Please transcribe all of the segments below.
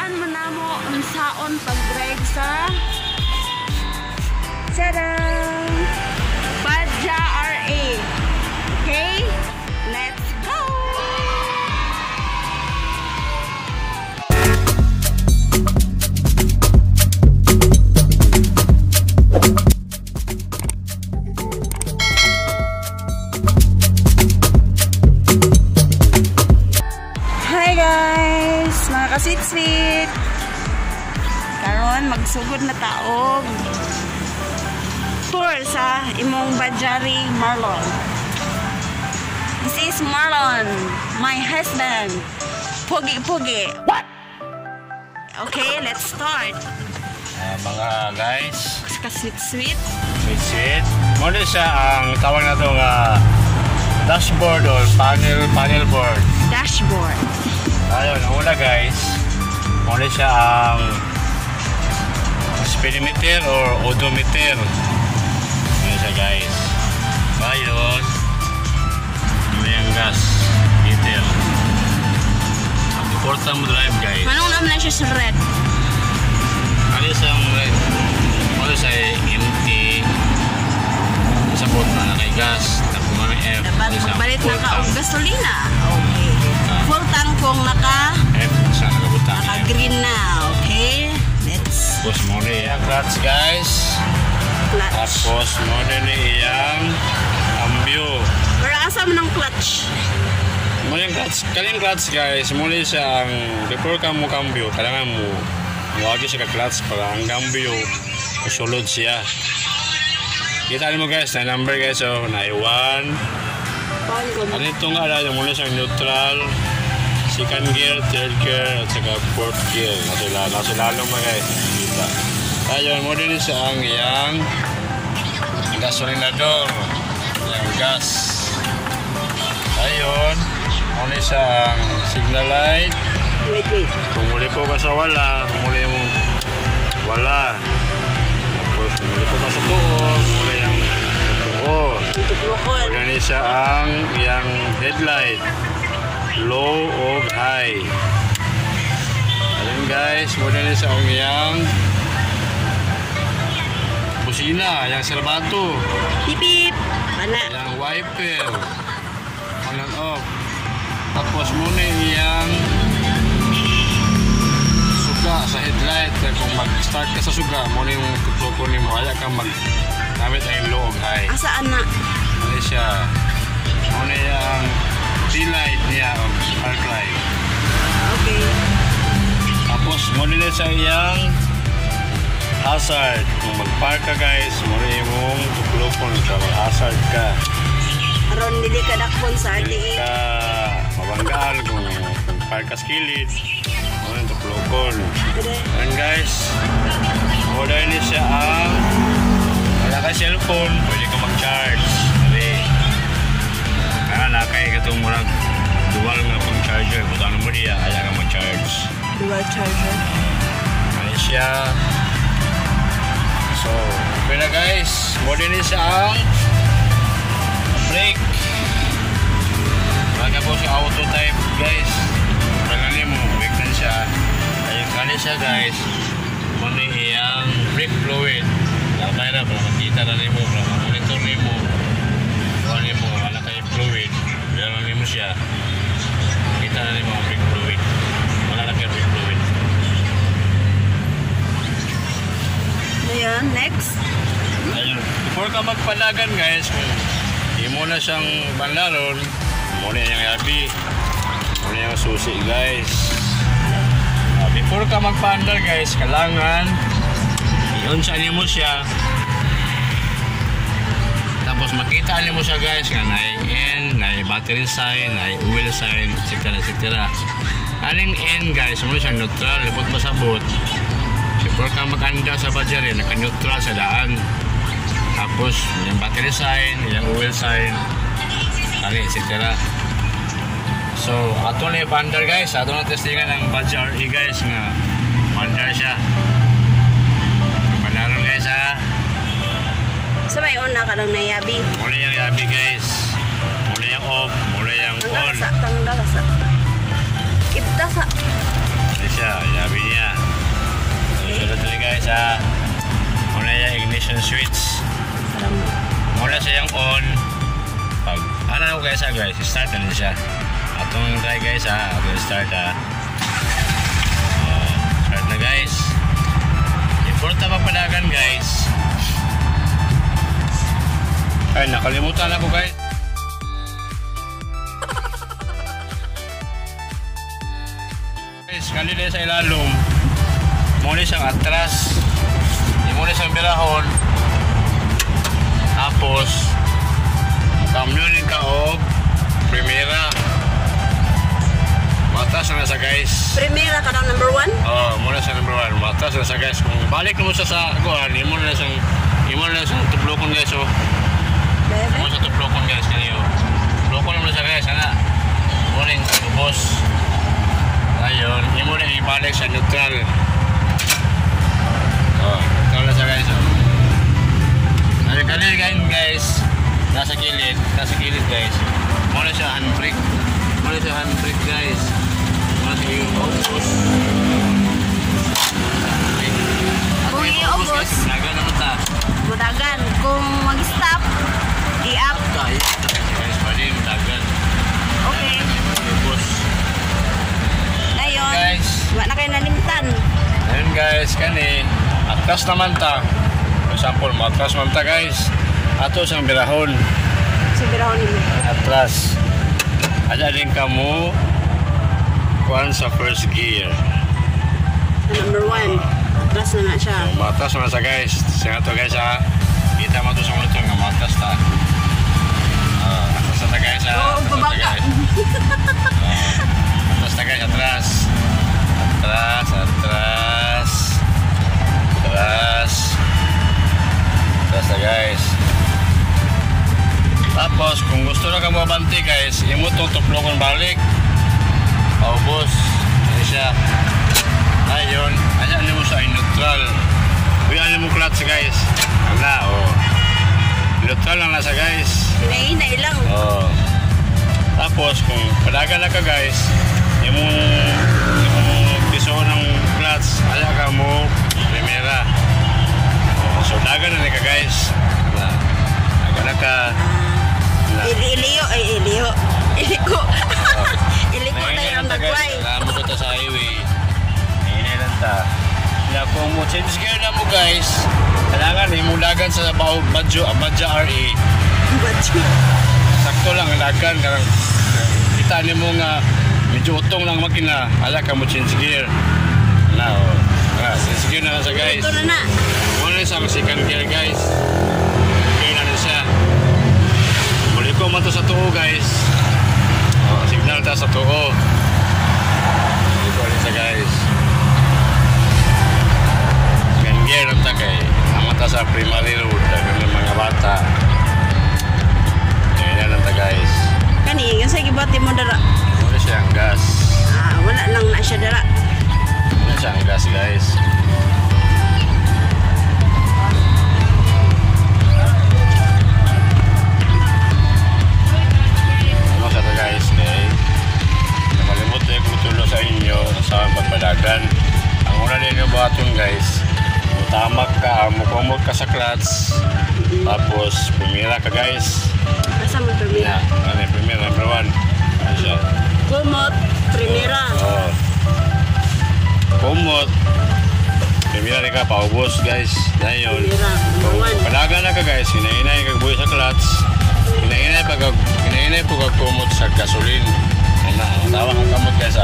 Tingnan mo na mo ang saon pag-drive sa Tadam! Badja RA. Okay? Let's go! Hi guys! Mga kasweet-sweet! Karon magsugod na taog tour sa imong Badjari Marlon. This is Marlon, my husband. Pogi-pogi. What? Okay, let's start. Mga guys, Kasweet-sweet. sweet. Muna siya ang tawag na itong dashboard or panel board. Dashboard. Ayun, ang una guys, muna siya ang speedometer or odometer. Ayan siya guys. Ayun, may ang gas detail. Ang important mo drive guys. Manong naman na siya sa red. Ano siyang red? Ano siya empty. Sabot na kay gas. Tapos may F. Dapat magbalit na ka og gasolina. Okay. Full tank kung F sa nakabutan. naka-green na. Okay? Let's Tapos muna yung clutch guys. clutch. Tapos muna yung cambio. Pero asa mo ng clutch? Muna yung clutch. Kaling clutch guys. Muna siya ang before ka mo cambio. Kailangan mo huwag siya ka-clutch para ang cambio masulod siya. Kita mo guys na number guys. So, na 1. Ano ito nga lang. Muna siyang neutral. Second gear, third gear, at saka fourth gear. Nasa lalong mga guys. Kita. Ayun, mo din siya ang yang gasolinador. Yang gas. Ayun. Mo din siya ang signal light. Wait. Kung muli po ka sa wala, kung muli mo wala. Tapos kung muli po ka sa tuon, muli yung tuon. Mo din siya ang yang headlight. Low o high. Ayun guys, muna na sa yang busina, yang serbato, Pip. Ana. yang wiper, on and off. Tapos muna yang suga sa headlight. Kung mag-start ka sa suga, muna yung tutukunin mo. Kaya kang mag-gamit ang low o high. Asaan na? Muna siya. Muna yung taillight niya o park light. Okay. Tapos muna sa iyang hazard. Kung mag-park ka guys, muna mong tuklopon ka, mag-hazard ka. Aron dili ka dakpon sa Hindi RDA. ka mabanggaan kung park ka sa kilid. Muna tuklopon. And guys, muna niya siya ang wala ka cellphone, pwede ka mag-charge. Nakay ka itong murag dual nga pang charger. Butaan mo niya, kaya ka mag-charge. Dual charger. Ano siya. So, okay na guys. Modern niya siya ang brake. Baga po siya auto type guys. Pagkali mo, brake na siya. Ayun kali siya guys. Modern iyang brake fluid. Lakay na, para makita na mo, para monitor mo. Kuha mo, wala kayo fluid. Bilang mo siya. Kita na mo ang brake fluid. Wala na kayo brake fluid. Ayan, next. Ayun. Before ka magpanagan guys, kung hindi mo na siyang banlaron, muna yung yabi. Muna yung susi guys. Before ka magpaandar guys, kailangan i-on-saan mo siya. Tapos makita mo siya guys, nga na-N, na-battery sign, na-oil sign, etc. Aling N guys, muna siyang neutral, lipot masabot. Before ka mag-anda sa Badjari, naka-neutral sa daan. Tapos yung battery sign, yung oil sign, etc. So, ato na yung bandar guys. Ato na testingan ng Badjari guys nga bandar siya. Pandaron guys ha. Sa may una ka lang nayabi. Muna yung yabi guys. Muna yung off, muna yung on. Tanggalasa. Iptasa. Ano siya, yabi niya. ignition switch. Muna siya yung on. Pag ano ko guys start na din siya. Atong try guys atong start start na guys. Importa pa padagan guys. Ay nakalimutan ako guys. Guys, kanina sa ilalom. Muna siyang atras. Muna siyang birahon. Tapos kamyonin ka o primera. Matas na sa guys. Primera ka daw number 1? Muna sa number 1. Matas na sa guys. Kung balik mo sa kuhan, imo na siyang tublokon guys. Imo sa tublokon guys kaniyo. Tublokon mo na sa guys ana. Morning boss. Ayun, imo na ibalik sa neutral. Neutral na sa guys. Kanina guys, nasa gilid guys. Muna siya handbrake guys. Muna siya yung obos. Kung i-obos, dagan naman ta. mudagan. Kung mag-stop, i-up. Guys, pwede yung dagan. Okay. Obos. Ngayon, Guys. wala na kayo nalimtan. Ayun guys, kani atras naman ta. For example, matras naman ta guys. Ato siyang birahon. Sigurahon nimo. Atras. Ada din kamu kuan sa first gear. Number 1. Atras na siya. Matras naman sa guys. Siya to guys kita mo to sa monitor nga matras ta. Atras na ta guys babaka. Atras ta guys, atras. Atras na guys. Tapos kung gusto na ka mabanti guys, imo to tuplokon balik. Paubos. Ini siya. Ayun, ayan mo sa neutral. Uyan mo clutch guys. Ala neutral lang nasa guys. Hinay lang. Tapos kung padagan na ka guys, imo piso ng clutch, ayan ka mo primera. So dagan na ka guys. Dagan na ka. Iliko na yung nagway. Namo ko sa highway. Hinay lang ta. Kung mo change gear na mo guys, kailangan imulagan sa Badja RE. Sakto lang dagan karang kita nimo nga medyo utong lang makina, ala ka mo change gear. Change gear na sa guys. Ito na. Muna sa second gear guys. Gear na siya. Muli ko man to sa tuo guys. Signal ta sa tuo. Muli ko rin sa guys. Second gear lang ta kay amata sa primary road ng mga bata. Yan lang ta guys. Kani, yung sa gibati mo dara. Muna siya ang gas. Wala lang na siya dara. Muna siya ang gas guys. Sa inyo sa pagpadagan. Ang una din yung buhaton guys, mutamak ka, mukumot ka sa clutch, tapos pumira ka guys. Asa mo primera? Primera, number 1. Ano siya? Kumot, primera. Kumot. Primera rin ka, paubos guys. Dahil Primera, number 1. padagan na ka guys, hinahinay ka buhay sa clutch, hinahinay po ka kumot sa gasolin. Tawa kong kamot guys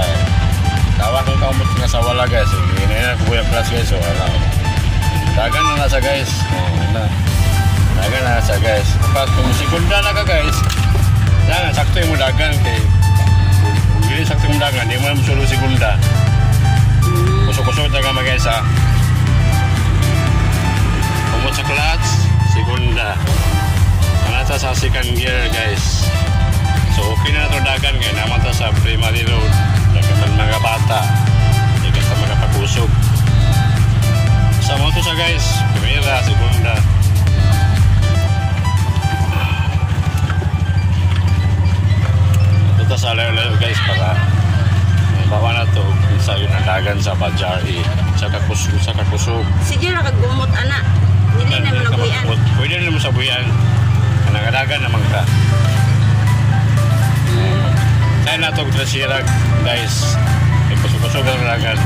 tawa kong kamot nga sa wala guys. Hinay na ko yung plus guys. Dagan na nasa guys. Dagan na nasa guys. Kapag kung segunda na ka guys, lang sakto yung dagan kay kung gili sakto yung dagan, di mo na musulo segunda. Kusok-kusok taga mga guys kumot sa clutch, segunda. Nasa sa second gear guys. So okay na ito dagan kaya naman ito sa primary road. Dagan mga bata. Hindi ka magpapusog. Sa mo ito sa guys. Primera, segunda. Ito sa layo-layo guys para bawa na ito sa yun ang dagan sa Badja RE. Sa kakusog. Sige na kagumot anak. Dili na mo nabuyan. Pwede rin mo sabuyan. Nagadagan naman ka. Kaya na itong trasirag, guys. May pasok-pasok ang ragan.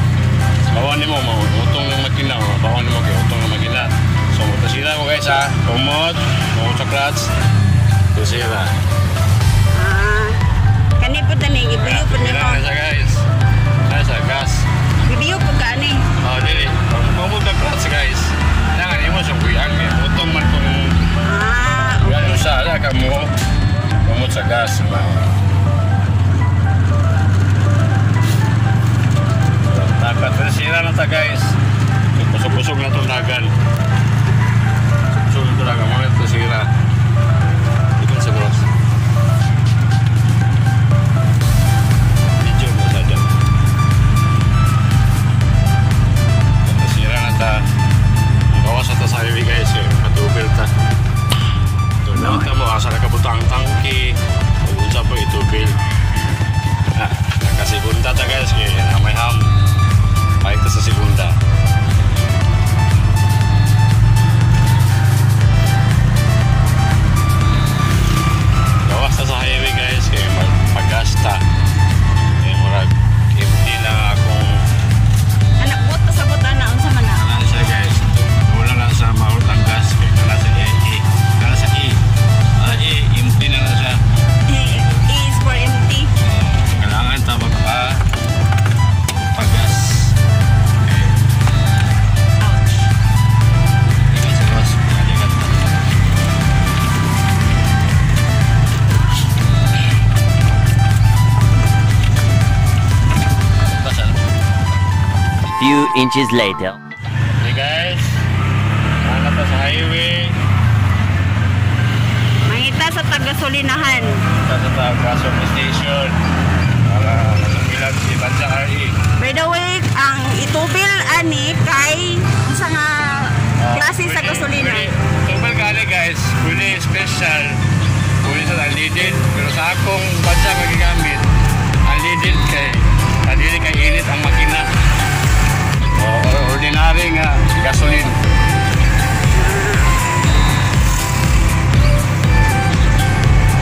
Bawan mo, utong ng makina. Bawan mo kayo, utong ng makina. So, trasira ko guys ha. Kumot sa clutch. Trasira. Kani po tani, gibiyo po nimo. Nasa guys. Nasa gas. Gibiyo po ka ani. Dili. Kumot ka clutch guys. Nangan mo sa buyan. Utong man kung yan usa na ka mo. Kumot sa gas. Trasira na ta guys. Pusog-pusog na ito nagan. Pusog na ito nagan. Mga trasira. Ikon sa cross. Video mo sa dyan. Trasira na ta. Bawas na ta sa highway guys. Patubil ta. Ito na ta mo. Asa na kabutang tangki. Pag-unsa po itubil. Nakasigunda ta guys. Kaya may ham. Balik ta sa segunda. Gawas ta sa highway guys kaya magpagasta. Kaya murag empty na akong Anak bot sa bot ana unsa man na. ano siya guys. Wala lang sa maulot ang gas kaya nasa E. Nasa E. Empty na siya. E is for empty. Kailangan ta paggas. Ouch. Ikan sa cross. Aligat na. Few inches later. Hey guys. Hanap pa sa highway. Mangita sa taga-solinahan. Sa Gasol Station. Para ilan si Bansa RE. By the way, ang itubil ani kay unsa nga klase sa gasolina. Tubal kani guys. Pwede special. Pwede sa unleaded. Pero sa akong bansa magigamit, unleaded kay dili kay init ang makina. Ordinary nga gasoline.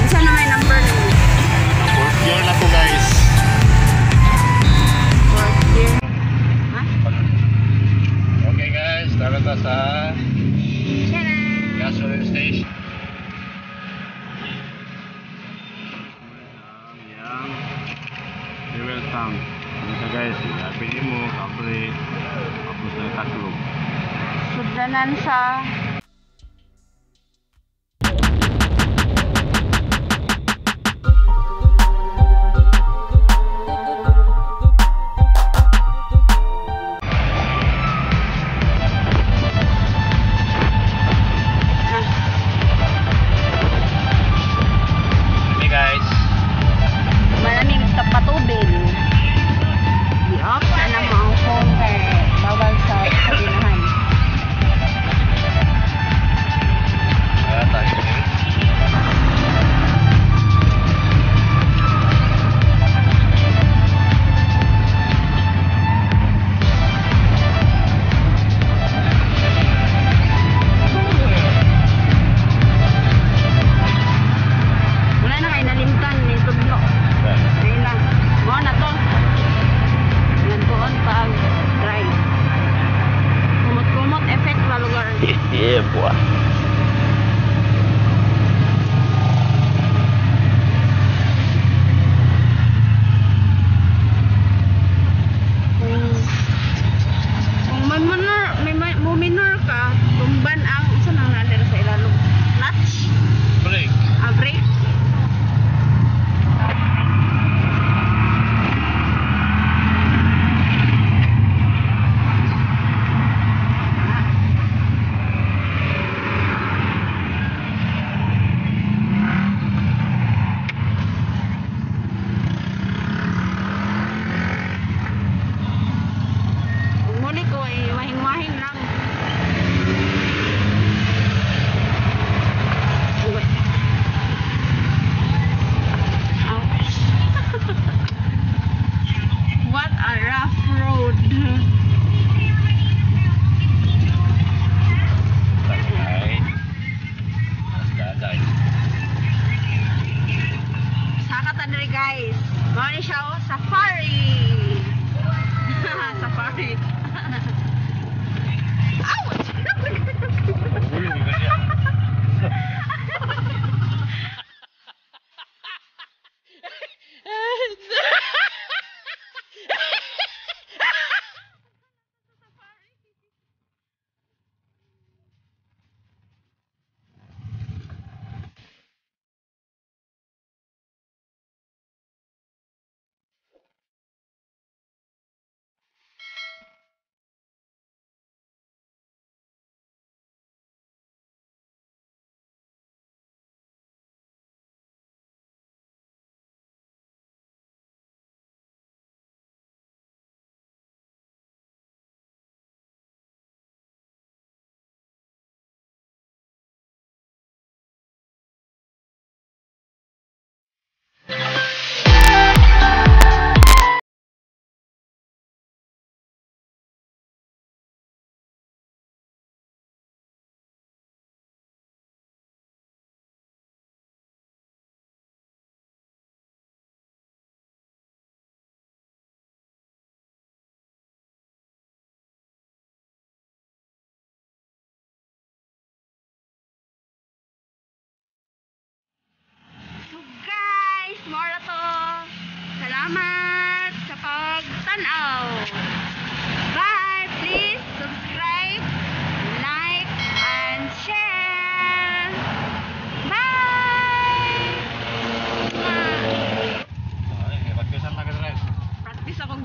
Unsa na may number nimo? Fourth year na po guys. Fourth year. Ha? Okay guys, tara ta sa Tara. gasoline station. Yang fuel tank. Ano guys, pili mo kapre tapos na tatlog. Sudanan sa Okay guys. malamig sa patubil. Di-off na naman ang phone kay bawal sa solinahan. Tayo. Wala na kayo nalimtan ni Tudlo. Ayun lang. Mo na to. Nagtuon pag drive. Kumot-kumot effect sa lugar. Yeah, boy. Kung may minor ka, tumban ang isa nang nalir sa ilalong clutch, Break. brake.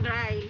dry.